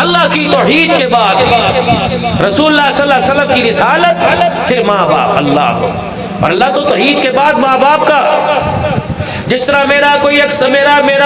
اللہ کی توحید کے بعد رسول اللہ صلی اللہ علیہ وسلم کی رسالت، پھر ماں باپ اللہ، اور اللہ تو توحید کے بعد ماں باپ کا. جس طرح میرا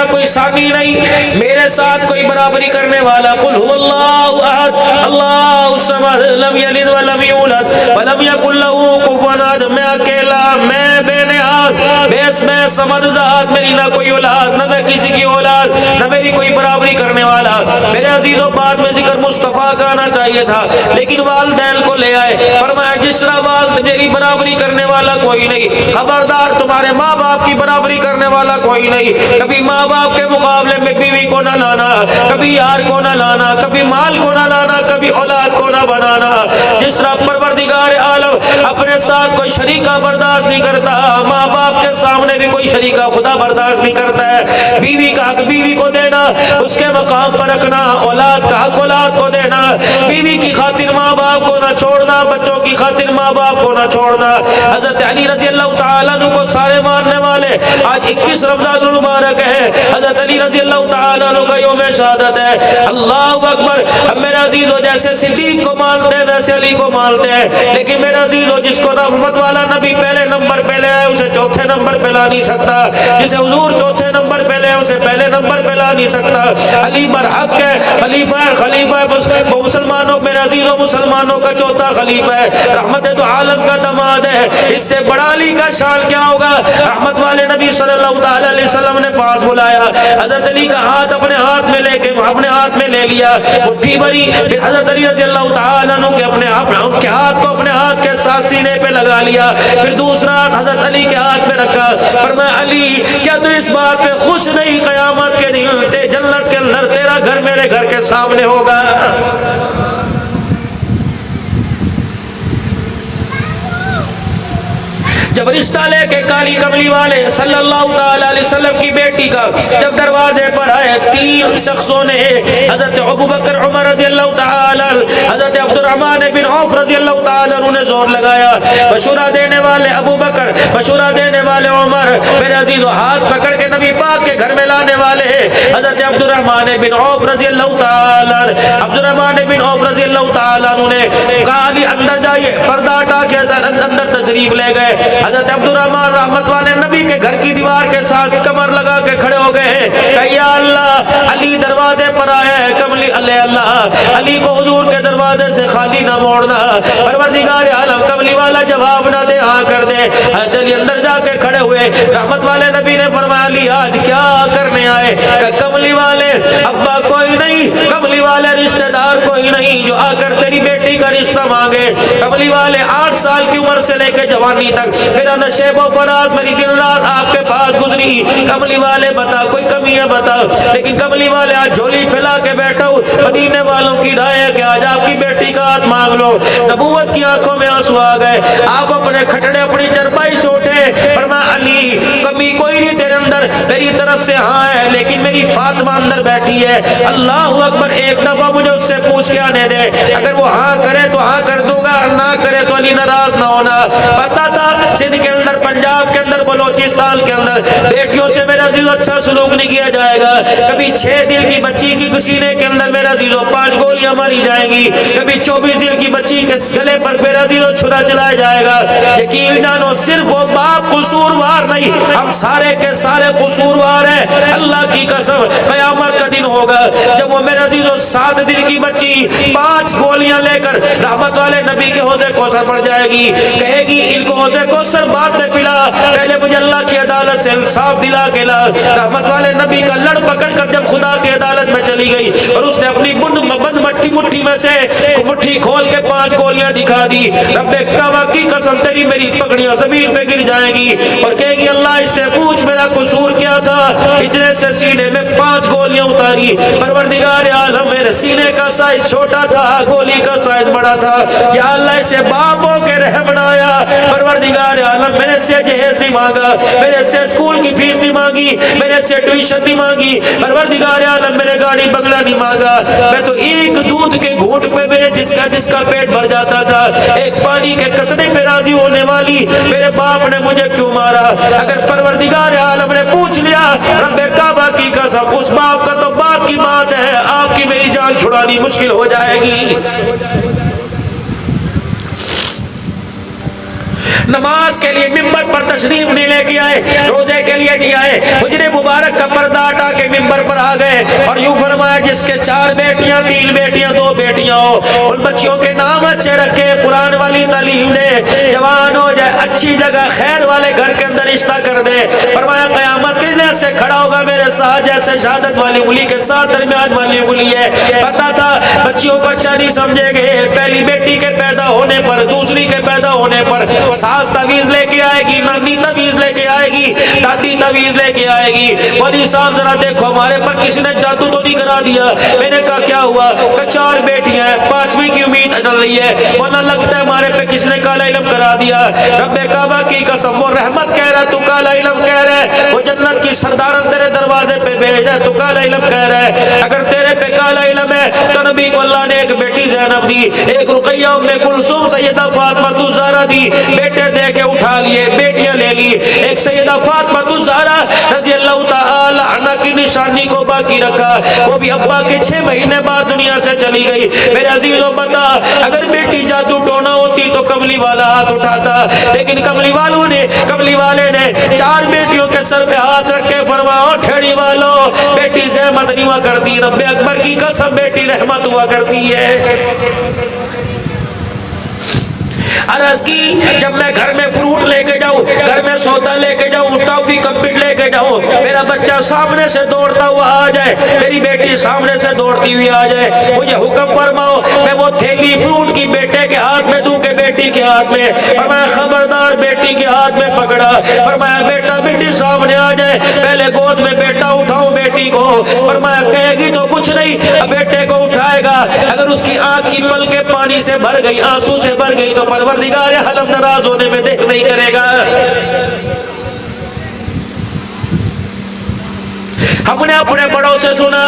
کوئی ثانی نہیں، میرے ساتھ کوئی برابری کرنے والا. قل هو اللہ احد اللہ الصمد لم یلد ولم یولد ولم یکن له کفوا احد. میں اکیلا، میں بے نیاز، میں صمد ذات، میری نہ کوئی اولاد، نہ میں کسی کی اولاد، نہ میری کوئی برابری کرنے والا. میرے عزیزوں بعد میں ذکر مصطفیٰ کا آنا چاہیے تھا، لیکن والدین کو لے آئے. فرمایا جس طرح والد میری برابری کرنے والا کوئی نہیں، خبردار تمہارے ماں باپ کی برابری کرنے والا کوئی نہیں. کبھی ماں باپ کے مقابلے میں بیوی کو نہ لانا، کبھی یار کو نہ لانا، کبھی مال کو نہ لانا، کبھی اولاد کو نہ بنانا. جس طرح پروردگار عالم اپنے ساتھ کوئی شریکہ برداشت نہیں کرتا، ماں باپ کے سامنے بھی کوئی شریکہ خدا برداشت نہیں کرتا ہے. بیوی کا حق بیوی کو دینا، اس کے مقام پر رکھنا، اولاد کا حق اولاد کو دینا. بیوی کی خاطر ماں باپ کو نہ چھوڑنا، بچوں کی خاطر ماں باپ کو نہ چھوڑنا. حضرت علی رضی اللہ تعالیٰ عنہ کو سارے ماننے والے، آج 21 رمضان المبارک ہے، حضرت علی رضی اللہ تعالیٰ عنہ کا یوم شہادت ہے. اللہ اکبر. اب میرے عزیزو جیسے صدیق کو مانتے ہیں ویسے علی کو مانتے ہیں، لیکن میرے عزیزو جس کو رحمت والا نبی پہلے نمبر پہ لے آئے اسے چوتھے نمبر پہ لا نہیں سکتا، جسے حضور چوتھے نمبر پہ لے آئے اسے پہلے نمبر پہ لا نہیں سکتا. علی برحق ہے، خلیفہ ہے، خلیفہ ہے مسلمانوں، میرے عزیزو مسلمانوں کا چوتھا خلیفہ ہے، رحمت دو عالم کا داماد ہے. اس سے بڑا علی کا شان کیا ہوگا؟ رحمت والے نبی صلی اللہ تعالی علیہ وسلم نے پاس بلایا، حضرت علی کا ہاتھ اپنے ہاتھ میں لے کے اپنے ہاتھ میں لے لیا، مٹھی بھری. پھر حضرت علی رضی اللہ تعالیٰ عنہ کے ان کے ہاتھ کو اپنے ہاتھ کے ساتھ سینے پہ لگا لیا، پھر دوسرا ہاتھ حضرت علی کے ہاتھ میں رکھا. فرمایا علی کیا تو اس بات پہ خوش نہیں قیامت کے دن جنت کے اندر تیرا گھر میرے گھر کے سامنے ہوگا؟ جب رشتہ لے کے کالی کملی والے صلی اللہ تعالی علیہ وسلم کی بیٹی کا جب دروازے پر آئے، 3 شخصوں نے، حضرت ابوبکر عمر رضی اللہ تعالی، حضرت عبد الرحمن بن عوف رضی اللہ تعالی عنہ نے زور لگایا. مشورہ دینے والے ابوبکر، مشورہ دینے والے عمر، میرے عزیزو ہاتھ پکڑ کے نبی پاک کے گھر میں لانے والے حضرت عبد الرحمن بن عوف رضی اللہ تعالی. عبد الرحمن بن عوف رضی اللہ تعالی عنہ نے کہا علی اندر جائیے، پردہ ہٹا کے اندر تشریف لے گئے. حضرت عبد الرحمن رحمت والے نبی کے گھر کی دیوار کے ساتھ کمر لگا کے کھڑے ہو گئے ہیں کہ یا اللہ علی دروازے پر آیا ہے، کملی اللہ علی کو حضور کے دروازے سے خالی نہ موڑنا. پروردگار عالم کملی والا جواب نہ دے ہاں کر دے. حضرت علی اندر جا کے کھڑے ہوئے، رحمت والے نبی نے فرمایا علی آج کیا کرنے آئے؟ کہ کملی والے ابا کوئی نہیں، کملی والے رشتہ دار کوئی نہیں جو آ کر تیری بیٹی کا رشتہ مانگے. کملی والے 8 سال کی عمر سے لے کے جوانی تک میرا نشیب و فراز میری دن رات آپ کے پاس گزری. کملی والے بتا کوئی کمی ہے بتا. لیکن کملی والے آج جھولی پھیلا کے بیٹھا ہوں، مدینے والوں کی رائے ہے کہ آج آپ کی بیٹی کا ہاتھ مانگ لو. نبوت کی آنکھوں میں آنسو آ گئے، آپ اپنے کھٹڑے اپنی چرپائی سے اٹھے. فرمایا علی کمی کوئی نہیں تیرے اندر، میری طرف سے ہاں ہے، لیکن میری فاطمہ اندر بیٹھی ہے. اللہ اکبر. ایک دفعہ مجھے اس سے پوچھ کے آنے دے، اگر وہ ہاں کرے تو ہاں کر دوں گا، نہ کرے تو علی ناراض نہ ہونا. پتا تھا سندھ کے اندر، پنجاب کے اندر، بلوچستان کے اندر بیٹیوں سے میرا عزیزو اچھا سلوک نہیں کیا جائے گا. کبھی 6 دن کی بچی کی سینے کے اندر میرا عزیزو 5 گولیاں ماری جائیں گی، کبھی 24 دن کی بچی کے گلے پر میرا عزیزو چھرا چلایا جائے گا. یقین جانو صرف وہ باپ قصوروار نہیں، ہم سارے کے سارے قصوروار ہیں. اللہ کی قسم قیامت کا دن ہوگا جب وہ میرا عزیزو 7 دن کی بچی 5 گولیاں لے کر رحمت والے نبی کے حوضے کوثر پڑ جائے گی، کہے گی ان کو حوضے کوثر بعد میں پلا، پہلے مجھے اللہ کی عدالت سے انصاف دلا کے لا. رحمت والے نبی کا لڑ پکڑ کر جب خدا کی عدالت میں چلی گئی اور اس نے اپنی بند مٹھی میں سے مٹھی کھول کے 5 گولیاں دکھا دی، رب کعبہ کی قسم تیری میری پگڑیاں زمین پہ گر جائیں گی اور کہے گی اللہ اس سے پوچھ میرا قصور کیا تھا، اتنے سے سینے میں 5 گولیاں اتاری. پروردگار عالم میرے سینے کا سائز چھوٹا تھا، گولی کا سائز بڑا تھا، یا اللہ اسے باپوں کے رحم بنایا. پروردگار عالم میرے سے جہیز نہیں مانگا، میرے سے اسکول کی فیس نہیں مانگی، میرے سے ٹیوشن نہیں مانگی. پروردگار عالم میرے گاڑی بنگلہ نہیں مانگا. میں تو ایک دودھ کے گھونٹ پہ میرے جس کا پیٹ بھر جاتا تھا، ایک پانی کے قطرے پہ راضی ہونے والی میرے باپ نے مجھے کیوں مارا؟ اگر پروردگار عالم نے پوچھ لیا رب کعبہ کی قسم، اس باپ کا تو باپ کی بات ہے، آپ کی میری جان چھڑانی مشکل ہو جائے گی. نماز کے لیے ممبر پر تشریف نہیں لے کے آئے, روزے کے لیے نہیں آئے, حجرے مبارک کا پردہ ہٹا کے ممبر پر آ گئے اور یوں فرمایا جس کے 4 بیٹیاں 3 بیٹیاں 2 بیٹیاں ہو, ان بچیوں کے نام اچھے رکھے, قرآن والی تعلیم دے, جوان ہو جائے, اچھی جگہ خیر والے گھر کے اندر رشتہ کر دے. فرمایا قیامت کے دن سے کھڑا ہوگا میرے ساتھ جیسے شہادت والی انگلی کے ساتھ درمیان والی انگلی ہے. پتا تھا بچیوں کو اچھا نہیں سمجھے گے, پہلی بیٹی کے پیدا ہونے پر, دوسری کے پیدا ہونے پر ساس تعویذ لے کے آئے گی, نانی تعویذ لے کے آئے گی, دادی تعویذ لے کے آئے گی. مولوی صاحب ذرا دیکھو ہمارے پر کسی نے جادو تو نہیں کرا دیا. میں نے کہا کیا ہوا؟ کہ 4 بیٹیاں ہیں, 5ویں کی امید چل رہی ہے, ورنہ لگتا ہے ہمارے پہ کسی نے کالا علم کرا دیا. رب کعبہ کی قسم, وہ رحمت کہہ رہا ہے تو کالا علم کہہ رہا ہے, وہ جنت کی سردارن تیرے دروازے پہ بھیج رہا ہے تو کالا علم کہہ رہا ہے. اگر تیرے پہ کالا علم ہے تو نبی کو اللہ نے ایک بیٹی زینب دی, ایک رقیہ ام کلثوم سیدہ فاطمہ الزہرا دی, بیٹے دے کے اٹھا لیے, بیٹیاں لے لی. ایک سیدہ فاطمہ الزہرا رضی اللہ تعالی عنہا کی نشانی کو باقی رکھا, وہ بھی ابا کے 6 مہینے بعد دنیا سے چلی گئی. میرے عزیزوں بتا, اگر بیٹی جادو ٹونا ہوتی تو کملی والا ہاتھ اٹھاتا, لیکن کملی والے نے 4 بیٹیوں کے سر پہ ہاتھ رکھ کے فرمایا ٹھیڑی والوں, بیٹی زحمت نہیں ہوا کرتی, رب اکبر کی قسم بیٹی رحمت ہوا کرتی ہے. عرض کی جب میں گھر میں فروٹ لے کے جاؤں, گھر میں سودا لے کے جاؤں, ٹافی کمپٹ لے کے جاؤں, میرا بچہ سامنے سے دوڑتا ہوا آ جائے, میری بیٹی سامنے سے دوڑتی ہوئی آ جائے, مجھے حکم فرماؤ میں وہ تھیلی فروٹ کی بیٹے کے ہاتھ میں دوں کہ بیٹی کے ہاتھ میں؟ فرمایا خبردار, بیٹی کے ہاتھ میں پکڑا. فرمایا بیٹا بیٹی سامنے آ جائے, پہلے گود میں بیٹا اٹھاؤں بیٹی کو. فرمایا کہے گی تو کچھ نہیں, اب بیٹے کو اٹھائے گا, اگر اس کی آنکھ کی پلکیں پانی سے بھر گئی, آنسو سے بھر گئی تو پروردگار عالم ناراض ہونے میں دیر نہیں کرے گا. ہم نے اپنے بڑوں سے سنا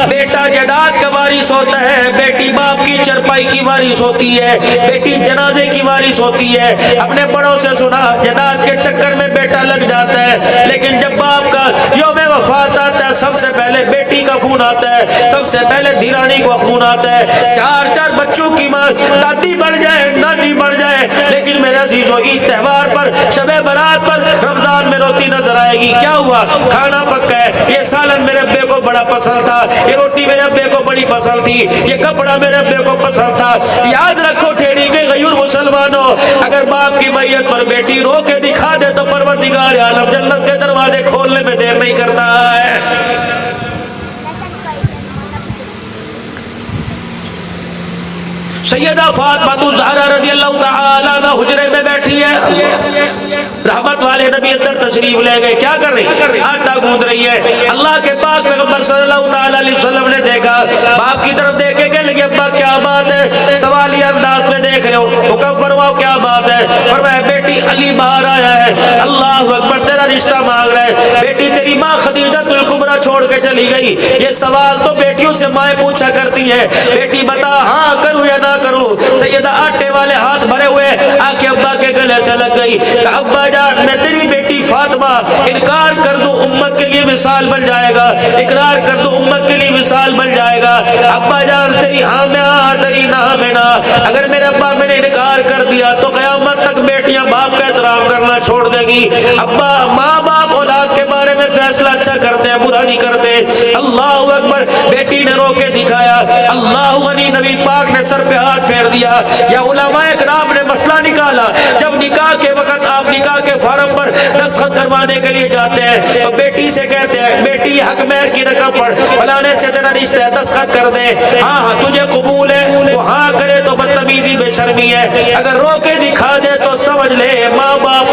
بیٹا جائیداد کا وارث ہوتا ہے, بیٹی باپ کی چرپائی کی وارث ہوتی ہے, بیٹی جنازے کی وارث ہوتی ہے. اپنے بڑوں سے سنا جائیداد کے چکر میں بیٹا لگ جاتا ہے, لیکن جب باپ کا یوم وفات آتا ہے سب سے پہلے بیٹی کا خون آتا ہے, سب سے پہلے دھیرانی کو خون آتا ہے. 4 بچوں کی ماں, دادی بڑھ جائے, نانی بڑھ جائے, لیکن میرے عزیزو عید تہوار پر, شب برات پر, رمضان میں روتی نظر آئے گی. کیا ہوا؟ کھانا پکا ہے, یہ سالن میرے ابے کو بڑا پسند تھا, یہ روٹی میرے ابے کو بڑی پسند تھی, یہ کپڑا میرے ابے کو پسند تھا. یاد رکھو ٹھیڑی کے غیور مسلمانوں, اگر باپ کی میت پر بیٹی رو کے دکھا دے تو پروردگار عالم جنت کے دروازے کھولنے میں دیر نہیں کرتا ہے. سیدہ فاطمہ الزہرا رضی اللہ تعالی عنہ حجرے میں بیٹھی ہے, رحمت والے نبی اندر تشریف لے گئے. کیا کر رہی؟ آٹا گوندھ رہی ہے. اللہ کے پاک پیغمبر صلی اللہ تعالی علیہ وسلم نے دیکھا, باپ کی طرف دیکھے کہ لگے ابا کیا بات ہے, سوالیہ انداز میں دیکھ رہے ہو, حکم فرماؤ کیا بات ہے. فرمایا بیٹی علی باہر آیا ہے, اللہ اکبر, تیرا رشتہ مانگ رہا ہے. بیٹی تیری ماں خدیجہ الکبریٰ چھوڑ کے چلی گئی. یہ سوال تو بیٹیوں سے مائیں پوچھا کرتی ہیں, بیٹی بتا ہاں کروں یا نہ کروں. سیدہ آٹے والے ہاتھ بھرے ہوئے آ کے ابا کے گلے سے لگ گئی کہ ابا جان میں تیری بیٹی فاطمہ انکار کر دوں امت کے لیے مثال بن جائے گا, اقرار کر دوں امت کے لیے مثال بن جائے گا. ابا جان تیری ہاں میں ہاں, تیری نہ میں نہ. اگر میرے ابا میں نے انکار کر دیا تو قیامت تک بیٹیاں باپ کا احترام کرنا چھوڑ دے گی. ابا ماں باپ اولاد کے بارے میں فیصلہ اچھا کرتے ہیں, برا نہیں کرتے. اللہ اکبر, بیٹی نے رو کے دکھایا. اللہ علی نبی پاک نے سر پہ ہاتھ پھیر دیا. یا علماء کرام نے مسئلہ نکالا, جب نکاح کے وقت آپ نکاح کے فارم پر دستخط کروانے کے لیے جاتے ہیں تو بیٹی سے کہتے ہیں بیٹی حق مہر کی رقم پر فلانے سے تیرا رشتہ ہے, دستخط کر دے. ہاں ہاں تجھے قبول ہے, وہ ہاں کرے تو بدتمیزی بے شرمی ہے, اگر رو کے دکھا دے تو سمجھ لے ماں باپ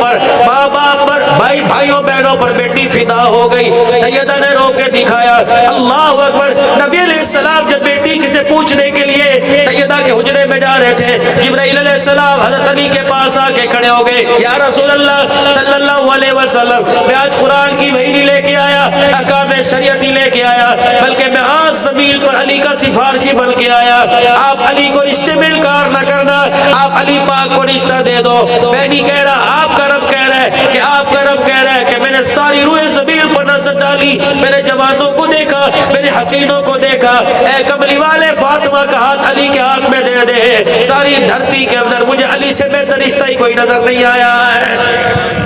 پر بھائی بھائیوں بہنوں پر بیٹی فدا ہو گئی. سیدہ نے رو کے دکھایا. اللہ اکبر, نبی علیہ السلام جب بیٹی سے پوچھنے کے لیے سیدہ کے حجرے میں جا رہے تھے, جبرائیل علیہ السلام حضرت علی کے پاس آ کے کھڑے ہو گئے. یا رسول اللہ صلی اللہ علیہ وسلم, میں آج قرآن کی وحی نہیں لے کے آیا, احکام شریعت نہیں لے کے آیا, بلکہ میں آج زمین پر علی کا سفارشی بن کے آیا. آپ علی کو رشتے میں انکار نہ کرنا, آپ علی پاک کو رشتہ دے دو. میں نہیں کہہ رہا, آپ کا رب کہہ رہا ہے کہ آپ کا رب کہہ رہا ہے کہ میں نے ساری روئے زمین پر نظر ڈالی, میرے جوانوں کو دیکھا, میرے حسینوں کو دیکھا، اے کملی والے فاطمہ کا ہاتھ علی کے ہاتھ میں دے دے، ساری دھرتی کے اندر مجھے علی سے بہتر رشتہ ہی کوئی نظر نہیں آیا ہے۔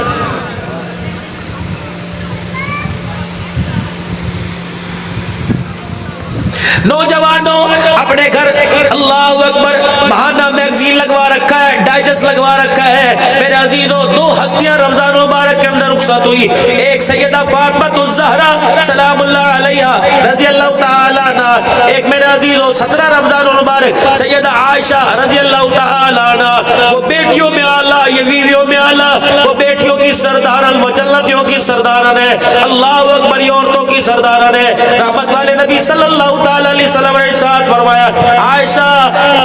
نوجوانوں اپنے گھر اللہ اکبر بہانہ میگزین لگوا رکھا ہے، ڈائجسٹ لگوا رکھا ہے۔ میرے عزیزوں، دو ہستیاں رمضان مبارک کے اندر رخصت ہوئی، ایک سیدہ فاطمہ الزہرا سلام اللہ علیہا رضی اللہ تعالی عنہ، ایک میرے عزیزوں 17 رمضان المبارک سیدہ عائشہ رضی اللہ تعالی عنہ۔ وہ بیٹیوں میں اعلیٰ، یہ بیویوں میں اعلیٰ، وہ بیٹیوں کی سردارن، وہ جنتیوں کی سردارن ہے، اللہ اکبر، یہ عورتوں کی سردارن ہے۔ رحمت والے نبی صلی اللہ تعالی علیہ وسلم نے ارشاد فرمایا، عائشہ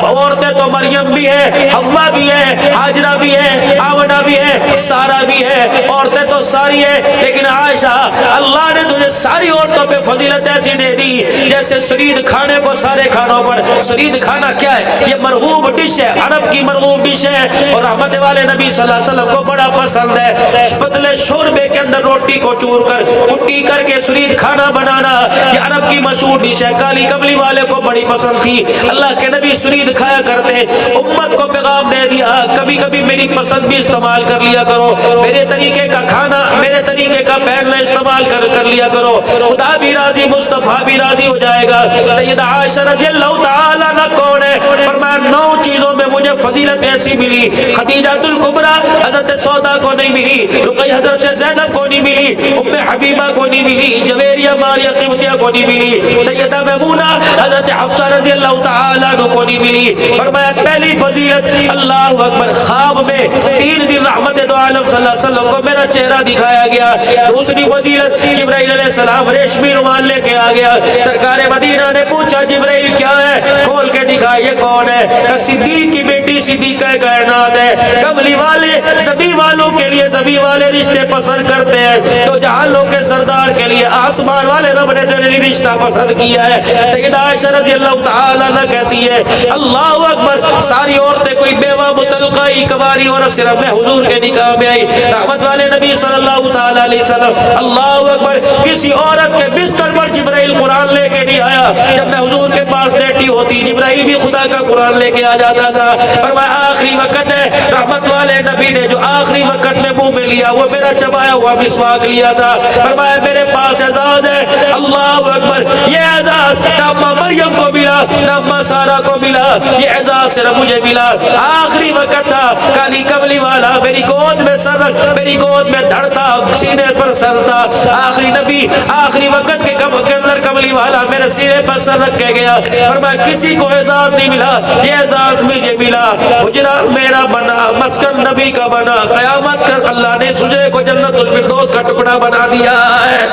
عورتیں تو مریم بھی ہے، حوا بھی ہے، ہاجرہ بھی ہے، آمنہ بھی ہے، سارہ بھی ہے، عورتیں تو ساری ہے، لیکن عائشہ اللہ نے تجھے ساری عورتوں پہ فضیلت ایسی دے دی جیسے سرید کھانے کو سارے کھانوں پر۔ سرید کھانا کیا ہے؟ یہ مرغوب ڈش ہے، عرب کی مرغوب ڈش ہے، اور رحمت والے نبی صلی اللہ علیہ وسلم کو بڑا پسند ہے۔ پتلے شوربے کے اندر روٹی کو چور کر کٹی کر کے سرید کھانا بنانا، یہ عرب کی مشہور ڈش ہے، کالی کملی والے کو بڑی پسند تھی۔ اللہ کے نبی سرید کھایا کرتے، امت کو پیغام دے دیا کبھی کبھی میری پسند بھی استعمال کر لیا کرو، میرے طریقے کا کھانا، میرے طریقے کا پہننا استعمال کر لیا کرو، خدا بھی راضی، مصطفیٰ بھی راضی ہو جائے گا۔ سیدہ عائشہ رضی اللہ تعالی عنہ کون ہے؟ فرمایا 9 چیزوں میں مجھے فضیلت ایسی ملی، خدیجہ الکبریٰ حضرت سودا کو نہیں ملی، رقیہ حضرت زینب کو نہیں ملی، ام حبیبہ کو نہیں ملی، جویریہ ماریہ قبطیہ کو نہیں ملی، سیدہ میمونہ حضرت حفصہ رضی اللہ تعالی عنہ کو نہیں ملی۔ فرمایا پہلی فضیلت، اللہ اکبر، خواب میں 3 دن رحمت دو عالم صلی اللہ علیہ وسلم کو میرا چہرہ دکھایا گیا۔ دوسری فضیلت، جبرائیل علیہ السلام ریشمی رومال لے کے آ گیا، سرکار مدینہ نے پوچھا جبرائیل کیا ہے؟ کھول کے دکھا یہ کون ہے؟ کہ صدیق کی بیٹی صدیقہ کائنات ہے۔ کملی والے زبی والوں کے لیے زبی والے رشتے پسند کرتے ہیں، تو جہانوں کے سردار کے لیے آسمان والے رب نے تیرے لیے رشتہ پسند کیا ہے۔ سیدہ عائشہ رضی اللہ تعالی عنہ کہتی ہے، اللہ اکبر، ساری عورتیں کوئی بیوہ مطلقہ ہی کباری اور صرف میں حضور کے نکاح میں آئی۔ رحمت والے نبی صلی اللہ تعالی علیہ وسلم، اللہ اکبر، کسی عورت کے بستر پر جبرائیل قرآن لے کے نہیں آیا۔ جب میں حضور کے پاس لیٹی ہوتی، جبرائیل بھی خدا کا قرآن لے کے آ جاتا تھا۔ فرمایا آخری وقت ہے، رحمت والے نبی نے جو آخری وقت میں منہ میں لیا وہ میرا چبایا ہوا مسواک لیا تھا۔ فرمایا میرے پاس اعزاز ہے، اللہ اکبر، یہ اعزاز نہ اماں مریم کو ملا نہ اماں سارہ کو ملا، یہ اعزاز صرف مجھے ملا۔ آخری وقت تھا، کالی کملی والا میری گود میں سر رکھ، میری گود میں دھڑتا، سینے پر سر تھا۔ آخری نبی آخری وقت کے اندر کملی والا میرے سینے پر سر رکھ کے گیا۔ فرمایا کسی کو اعزاز نہیں ملا، یہ اعزاز مجھے ملا۔ حجرہ میرا بنا، مسکن نبی کا بنا، قیامت کا اللہ نے سجرے کو جنت الفردوس کا ٹکڑا بنا دیا ہے۔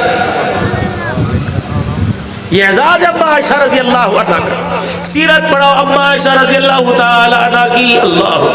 یہ اعزاز اماں عائشہ رضی اللہ عنہ کا۔ سیرت پڑھاؤ اماں عائشہ رضی اللہ تعالی عنہ کی، اللہ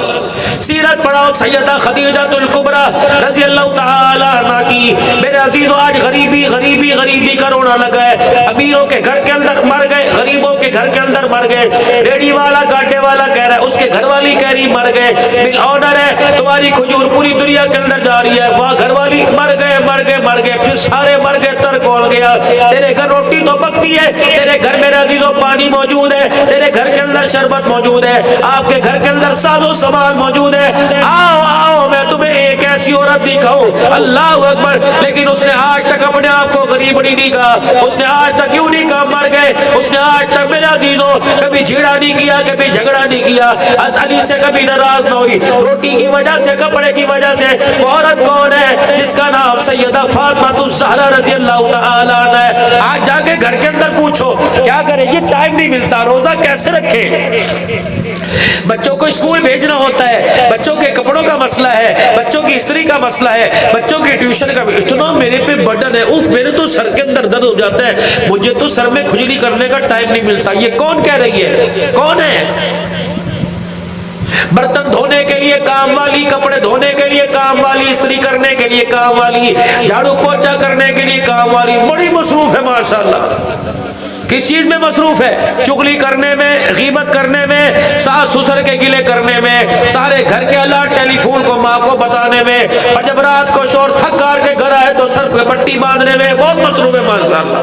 سیرت پڑھاؤ سیدہ خدیجہ الکبریٰ رضی اللہ تعالی عنہ کی۔ میرے عزیزو، آج غریبی غریبی غریبی کا رونا لگا ہے، امیروں کے گھر کے اندر مر گئے، غریبوں کے گھر کے اندر مر گئے۔ ریڑھی والا گاڈے والا کہہ رہا ہے، اس کے گھر والی کہہ رہی مر گئے۔ بل آنر ہے، تمہاری کھجور پوری دنیا کے اندر جا رہی ہے، وہاں گھر والی مر گئے مر گئے مر گئے، پھر سارے مر گئے، تر کون گیا؟ تیرے گھر روٹی تو پکتی ہے، تیرے گھر میرے عزیزو پانی موجود ہے، تیرے گھر کے اندر شربت موجود ہے، آپ کے گھر کے اندر ساز و سامان موجود ہے۔ آؤ آؤ، میں تمہیں ایک ایسی عورت دکھاؤں، اللہ اکبر، لیکن اس نے آج تک اپنے آپ کو غریب نہیں کہا، اس نے آج تک یوں نہیں کہا مر گئے، اس نے آج تک میرے عزیزو کبھی جھگڑا نہیں کیا، کبھی جھگڑا نہیں کیا، علی سے کبھی ناراض نہ ہوئی، روٹی کی وجہ سے، کپڑے کی وجہ سے۔ وہ عورت کون ہے؟ جس کا نام سیدہ فاطمہ الزہرا رضی اللہ تعالی عنہ ہے۔ آج جا کے گھر کے اندر پوچھو کیا کرے، یہ ٹائم نہیں ملتا، روزہ کیسے رکھے؟ بچوں کو اسکول بھیجنا ہوتا ہے، بچوں کے کپڑوں کا مسئلہ ہے، بچوں کی استری کا مسئلہ ہے، بچوں کی ٹیوشن کا، اتنا میرے پہ برڈن ہے، اوف، میرے تو سر کے اندر درد ہو جاتا ہے، مجھے تو سر میں کھجلی کرنے کا ٹائم نہیں ملتا۔ یہ کون کہہ رہی ہے؟ کون ہے؟ برتن دھونے کے لیے کام والی، کپڑے دھونے کے لیے کام والی، استری کرنے کے لیے کام والی، جھاڑو پوچھا کرنے کے لیے کام والی، بڑی مصروف ہے ماشاءاللہ۔ کس چیز میں مصروف ہے؟ چغلی کرنے میں، غیبت کرنے میں، ساس سسر کے گلے کرنے میں، سارے گھر کے حالات ٹیلی فون کو ماں کو بتانے میں، اور جب رات کو شور تھک کر کے گھر آئے تو سر پہ پٹی باندھنے میں، بہت مصروف ہے ماشاءاللہ۔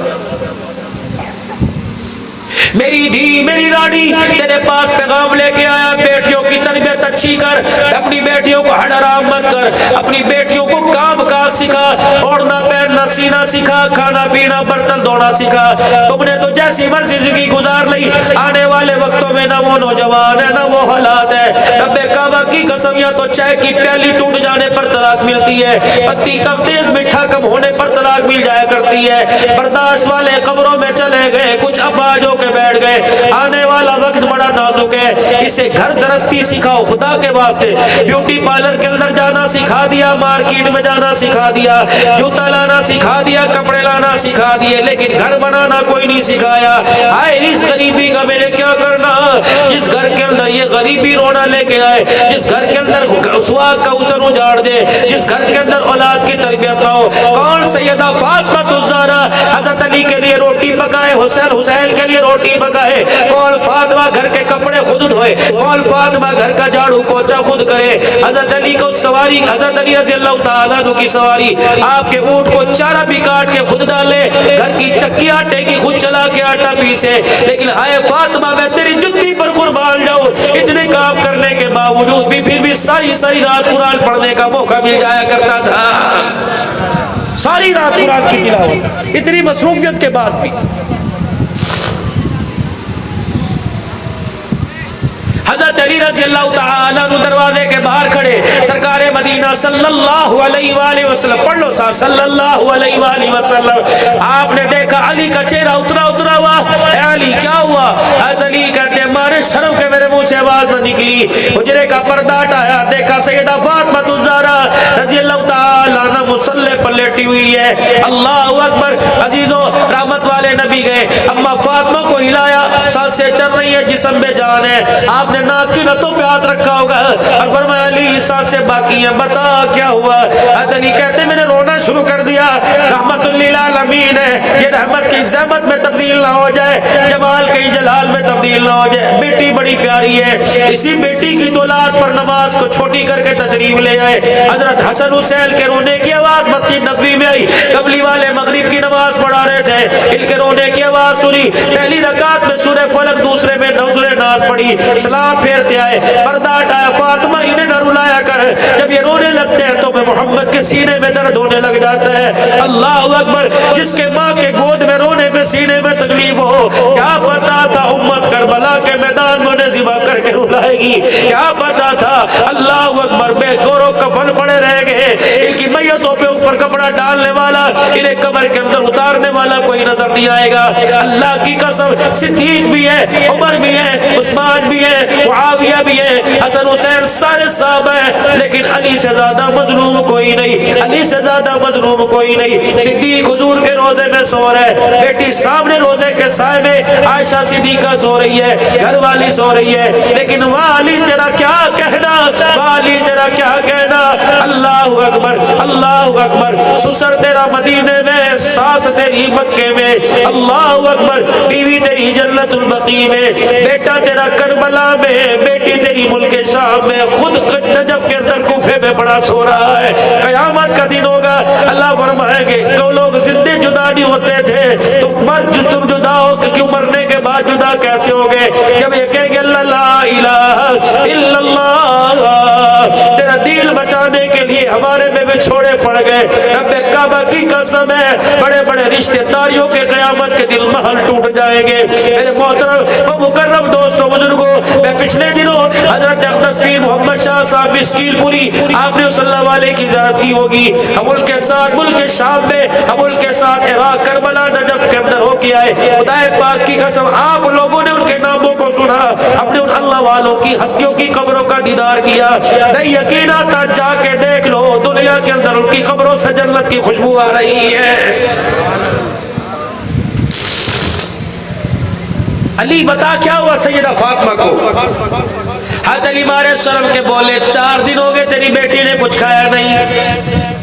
میری دھی میری راڑی تیرے پاس پیغام لے کے آیا، بیٹیوں کی تربیت اچھی کر، اپنی بیٹیوں کو حرام مت کر، اپنی بیٹیوں کو کام کاج سکھا، اوڑھنا پہننا سینا سکھا، کھانا پینا برتن دھونا سکھا۔ تم نے تو جیسی مرضی زندگی گزار لی، آنے والے وقتوں میں نہ وہ نوجوان ہے نہ وہ حالات ہے۔ رب کعبہ کی قسم، یا تو چائے کی پیالی ٹوٹ جانے پر طلاق ملتی ہے، پتی کم تیز میٹھا کم ہونے پر طلاق مل جایا کرتی ہے۔ برداشت والے قبروں میں چلے گئے، کچھ ابا جو کے بیٹھ گئے۔ آنے والا وقت بڑا نازک ہے، اسے گھر درستی سکھاؤ خدا کے واسطے۔ بیوٹی پارلر کے اندر جانا سکھا دیا، مارکیٹ میں جانا سکھا دیا، جوتا لانا سکھا دیا، کپڑے لانا سکھا دیے، لیکن گھر بنانا کوئی نہیں سکھایا۔ آئے اس غریبی کا میں نے کیا کرنا؟ جس گھر کے اندر یہ غریبی رونا لے کے آئے، جس گھر کے اندر سواگ کا اسن اجاڑ دے، جس گھر کے اندر اولاد کی تربیت نہ ہو۔ کون سیدہ فاطمہ الزہرا حضرت علی کے لیے روٹی پکائے، حسین کے لیے روٹی پکائے، کون فاطمہ گھر کے کپڑے خود دھوئے، کون فاطمہ گھر کا جھاڑو پوچھا خود کرے۔ حضرت علی کو سواری، حضرت علی رضی اللہ تعالیٰ عنہ کی سواری، آپ کے اونٹ کو چارہ بھی کاٹ کے خود ڈالے، گھر کی چکی آٹے کی خود چلا کے آٹا پیسے، لیکن ہائے فاطمہ میں تیری جتی پر قربان جاؤں، اتنے کام کرنے کے باوجود بھی پھر بھی ساری رات قرآن پڑھنے کا موقع مل جایا کرتا تھا، ساری رات قرآن کی تلاوت، اتنی مصروفیت کے بعد بھی۔ حضرت علی رضی اللہ تعالیٰ عنہ دروازے کے باہر کھڑے، سرکار مدینہ صلی اللہ علیہ وآلہ وسلم، پڑھ لو ساتھ، صلی اللہ علیہ وآلہ وسلم۔ آپ نے دیکھا علی کا چہرہ اترا ہوا، اے علی کیا ہوا؟ حضرت علی کہتے ہیں مارے شرم کے میرے منہ سے آواز نہ نکلی، حجرے کا پردہ ہٹایا، دیکھا سیدہ فاطمہ الزہرا رضی اللہ تعالیٰ عنہ مصلی پر لیٹی ہوئی ہے۔ اللہ اکبر، عزیزو رحمت والے نبی گئے، اما فاطمہ کو ہلایا، سانسیں چل رہی ہے، جسم بے جان ہے۔ آپ نے ناک کی نتوں پہ ہاتھ رکھا ہوگا اور فرمایا علی سانسیں باقی ہیں، بتا کیا ہوا؟ حضرت علی کہتے میں نے رونا شروع کر دیا، رحمت للعالمین ہے، یہ رحمت کی زحمت میں تبدیل نہ ہو جائے، جمال کی جلال میں تبدیل نہ ہو جائے۔ بیٹی بڑی پیاری ہے، اسی بیٹی کی دولات پر نماز کو چھوٹی کر کے تشریف لے آئے۔ حضرت حسن حسین کے رونے کی آواز مسجد نبوی میں آئی، قبلی والے مغرب کی نماز پڑھا رہے تھے، ان کے رونے کی آواز سنی، پہلی رکعت میں سورہ فلق، دوسرے میں سورہ ناس پڑھی، سلام پھیرتے آئے، پردہ ہٹایا، فاطمہ انہیں نہ رلایا کر، جب یہ رونے لگتے ہیں تو میں محمد کے سینے میں درد ہونے لگ جاتا ہے۔ اللہ اکبر، جس کے ماں کے گود میں رونے میں سینے میں تکلیف ہو، کیا پتا تھا امت کربلا کے میدان میں انہیں ذبح کر کے رلائے گی، کیا پتا تھا؟ اللہ اکبر، بے گورو کفن پڑے رہ گئے، ان کی میتوں پہ اوپر کپڑا ڈالنے والا، انہیں قبر کے اندر اتارنے والا کوئی نظر نہیں آئے گا۔ اللہ کی قسم، صدیق بھی ہے، عمر بھی ہے، عثمان بھی ہے، معاویہ بھی ہے، حسن حسین سارے صحابہ ہیں، لیکن علی سے زیادہ مظلوم کوئی نہیں، علی سے زیادہ مظلوم کوئی نہیں۔ صدیق حضور کے روزے میں سو رہے، بیٹی سامنے روزے کے سائے میں عائشہ صدیقہ سو رہی ہے، گھر والی سو رہی ہے، لیکن والی تیرا کیا کہنا، والی تیرا کیا کہنا۔ اللہ اکبر، اللہ اکبر، سسر تیرا مدینے میں، ساس تیری مکے میں، اللہ اکبر، بیوی تیری جنت البقیع میں، بیٹا تیرا کربلا میں، بیٹی تیری ملک شام میں، خود نجف کے اندر کوفے میں پڑا سو رہا ہے۔ قیامت کا دن ہوگا، اللہ فرمائیں گے جو لوگ زندے جدا نہیں ہوتے تھے تم جدا ہو کہ کیوں مرنے کے بعد جدا کیسے ہو گئے؟ جب یہ کہیں گے اللہ لا الہ الا اللہ، تیرا دل بچانے کے لیے ہمارے میں بھی چھوڑے پڑ گئے۔ رب کعبہ کی قسم ہے، بڑے بڑے رشتہ داریوں کے قیامت کے دل محل ٹوٹ جائیں گے۔ میرے محترم و مکرم دوستوں بزرگوں، میں پچھلے دنوں حضرت اقدس پیر محمد شاہ صاحب اسکیل پوری آپ نے صلی اللہ علیہ کی زیارت کی ہوگی، ہم ان کے ساتھ ملک شام میں، ہم ان کے ساتھ عراق کربلا نجف کے اندر ہو کے آئے۔ خدا پاک کی قسم آپ لوگوں نے ان کے ناموں کو سنا، ہم نے ان اللہ والوں کی ہستیوں کی قبروں کا دیدار کیا، نہیں یقین آتا جا کے دیکھ لو، دنیا کے اندر ان کی قبروں سے جنت کی خوشبو آ رہی ہے۔ علی بتا کیا ہوا سیدہ فاطمہ کو؟ حضرت علی مارے شرم کے بولے 4 دن ہو گئے تیری بیٹی نے کچھ کھایا نہیں،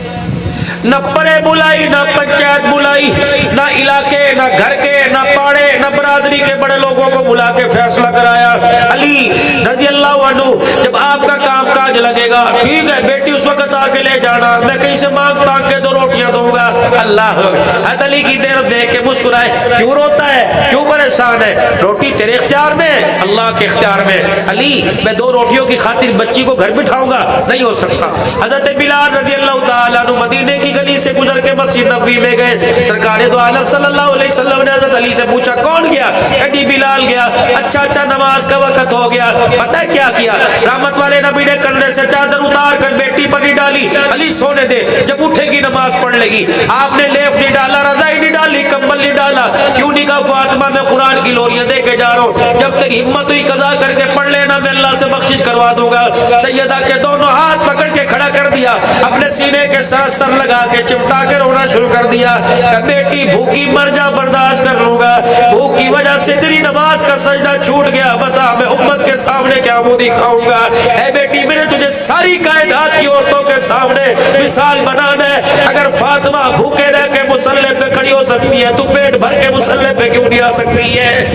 نہ پڑے بلائی، نہ پنچایت بلائی، نہ علاقے، نہ گھر کے، نہ پاڑے، نہ برادری کے بڑے لوگوں کو بلا کے فیصلہ کرایا۔ علی رضی اللہ عنہ جب آپ کا کام کاج لگے گا ٹھیک ہے، بیٹی اس وقت آ کے لے جانا، میں کہیں سے مانگ تانگ کے 2 روٹیاں دوں گا۔ اللہ حضرت علی کی دیر دیکھ کے مسکرائے، کیوں روتا ہے، کیوں اوپر احسان ہے، روٹی تیرے اختیار میں، اللہ کے اختیار میں۔ علی میں 2 روٹیوں کی خاطر بچی کو گھر بٹھاؤں گا؟ نہیں ہو سکتا۔ حضرت بلال رضی اللہ تعالیٰ عنہ مدینے کی گلی سے گزر کے مسجد نبوی میں گئے، سرکار دو عالم صلی اللہ علیہ وسلم نے حضرت علی سے پوچھا کون گیا؟ کہ بلال گیا۔ اچھا نماز کا وقت ہو گیا۔ پتہ ہے کیا رحمت والے نبی نے کندھے سے چادر اتار کر بیٹی پر نہیں ڈالی، علی سونے دے، جب اٹھے گی نماز پڑھ لے گی۔ آپ نے لیف نہیں ڈالا، رضائی نہیں ڈالی، کمبل نہیں ڈالا۔ کیوں نہیں کہا فاطمہ میں قرآن کی لوریاں دے کے جا رہا ہوں، جب تک ہمت ہوئی قضا کر کے پڑھ لینا، میں اللہ سے بخشش کروا دوں گا۔ سیدہ کے دونوں ہاتھ پکڑ کے کھڑا کر دیا، اپنے سینے کے ساتھ سر لگا کے چمٹا کے رونا شروع کر دیا کہ بیٹی بھوکی مر جا، برداشت کر لوں گا، بھوک کی وجہ سے تیری نماز کا سجدہ چھوٹ گیا، بتا میں امت کے سامنے کیا منہ دکھاؤں گا؟ اے بیٹی میں نے تجھے ساری کائنات کی عورتوں کے سامنے مثال بنانا ہے، اگر فاطمہ بھوکے رہ کے مصلی پہ کھڑی ہو سکتی ہے تو پیٹ بھر کے مصلی پہ کیوں نہیں آ سکتی ہے؟